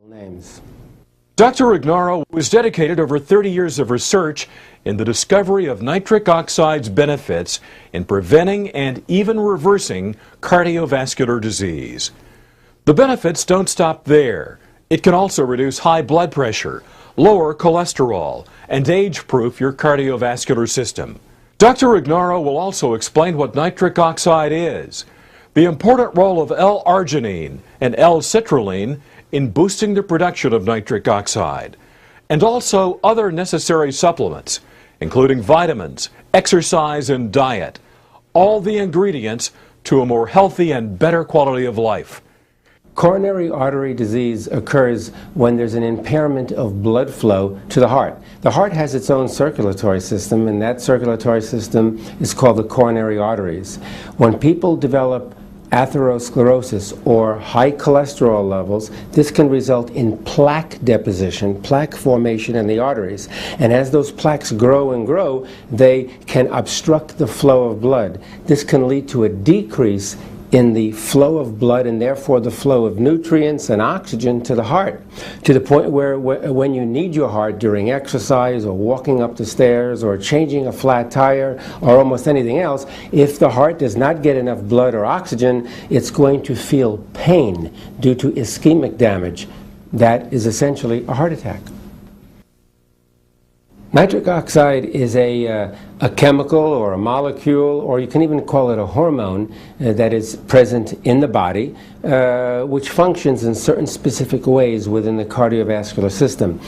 Names. Dr. Ignaro was dedicated over 30 years of research in the discovery of nitric oxide's benefits in preventing and even reversing cardiovascular disease. The benefits don't stop there. It can also reduce high blood pressure, lower cholesterol, and age-proof your cardiovascular system. Dr. Ignaro will also explain what nitric oxide is, the important role of L-arginine and L-citrulline in boosting the production of nitric oxide, and also other necessary supplements, including vitamins, exercise, and diet, all the ingredients to a more healthy and better quality of life. Coronary artery disease occurs when there's an impairment of blood flow to the heart. The heart has its own circulatory system, and that circulatory system is called the coronary arteries. When people develop atherosclerosis or high cholesterol levels, this can result in plaque deposition, plaque formation in the arteries. And as those plaques grow and grow, they can obstruct the flow of blood. This can lead to a decrease in the flow of blood and therefore the flow of nutrients and oxygen to the heart, to the point where when you need your heart during exercise or walking up the stairs or changing a flat tire or almost anything else, if the heart does not get enough blood or oxygen, it's going to feel pain due to ischemic damage. That is essentially a heart attack. Nitric oxide is a chemical or a molecule, or you can even call it a hormone that is present in the body, which functions in certain specific ways within the cardiovascular system.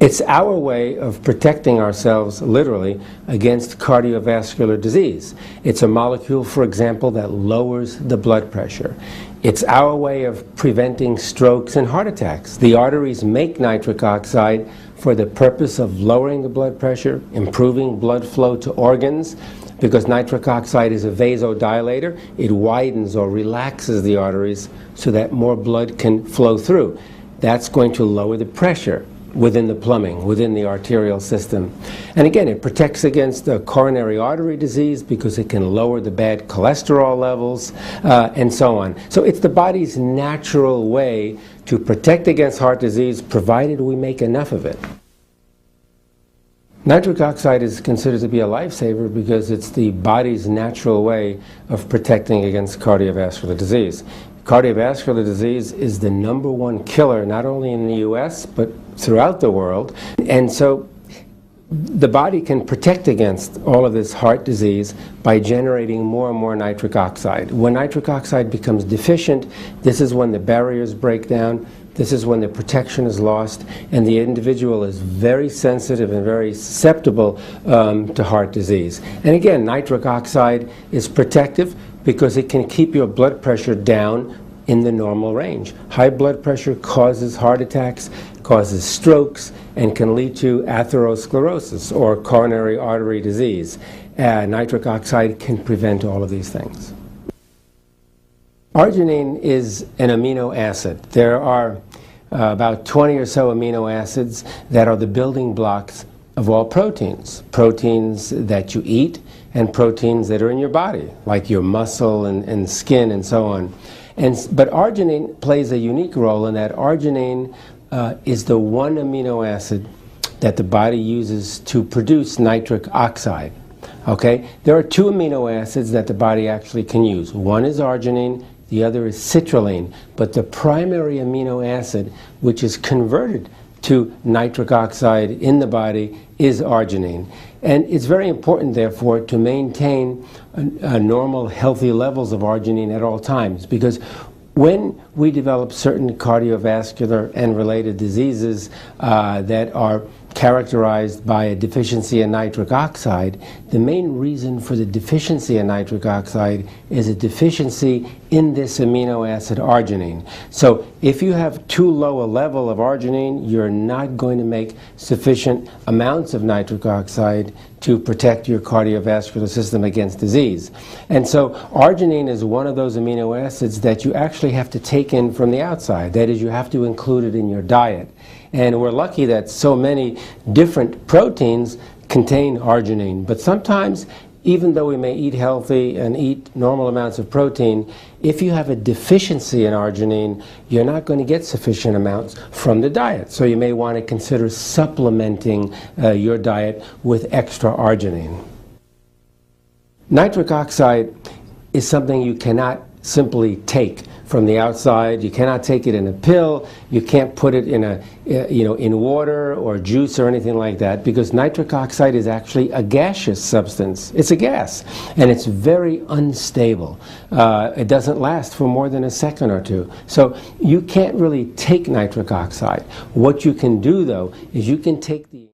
It's our way of protecting ourselves, literally, against cardiovascular disease. It's a molecule, for example, that lowers the blood pressure. It's our way of preventing strokes and heart attacks. The arteries make nitric oxide for the purpose of lowering the blood pressure, improving blood flow to organs, because nitric oxide is a vasodilator. It widens or relaxes the arteries so that more blood can flow through. That's going to lower the pressure within the plumbing, within the arterial system. And again, it protects against coronary artery disease because it can lower the bad cholesterol levels and so on. So it's the body's natural way to protect against heart disease, provided we make enough of it. Nitric oxide is considered to be a lifesaver because it's the body's natural way of protecting against cardiovascular disease. Cardiovascular disease is the #1 killer, not only in the US, but throughout the world. And so the body can protect against all of this heart disease by generating more and more nitric oxide. When nitric oxide becomes deficient, this is when the barriers break down, this is when the protection is lost, and the individual is very sensitive and very susceptible to heart disease. And again, nitric oxide is protective because it can keep your blood pressure down in the normal range. High blood pressure causes heart attacks, causes strokes, and can lead to atherosclerosis or coronary artery disease. Nitric oxide can prevent all of these things. Arginine is an amino acid. There are about 20 or so amino acids that are the building blocks of all proteins. Proteins that you eat and proteins that are in your body, like your muscle and skin and so on. But arginine plays a unique role in that arginine is the one amino acid that the body uses to produce nitric oxide. Okay? There are two amino acids that the body actually can use. One is arginine, the other is citrulline. But the primary amino acid, which is converted to nitric oxide in the body, is arginine. And it's very important, therefore, to maintain normal, healthy levels of arginine at all times, because when we develop certain cardiovascular and related diseases that are characterized by a deficiency in nitric oxide, the main reason for the deficiency in nitric oxide is a deficiency in this amino acid arginine. So if you have too low a level of arginine, you're not going to make sufficient amounts of nitric oxide to protect your cardiovascular system against disease. And so arginine is one of those amino acids that you actually have to take in from the outside. That is, you have to include it in your diet. And we're lucky that so many different proteins contain arginine, but sometimes even though we may eat healthy and eat normal amounts of protein, if you have a deficiency in arginine, you're not going to get sufficient amounts from the diet. So you may want to consider supplementing your diet with extra arginine. Nitric oxide is something you cannot simply take from the outside. You cannot take it in a pill. You can't put it in in water or juice or anything like that, because nitric oxide is actually a gaseous substance. It's a gas, and it's very unstable. It doesn't last for more than a second or two. So you can't really take nitric oxide. What you can do, though, is you can take the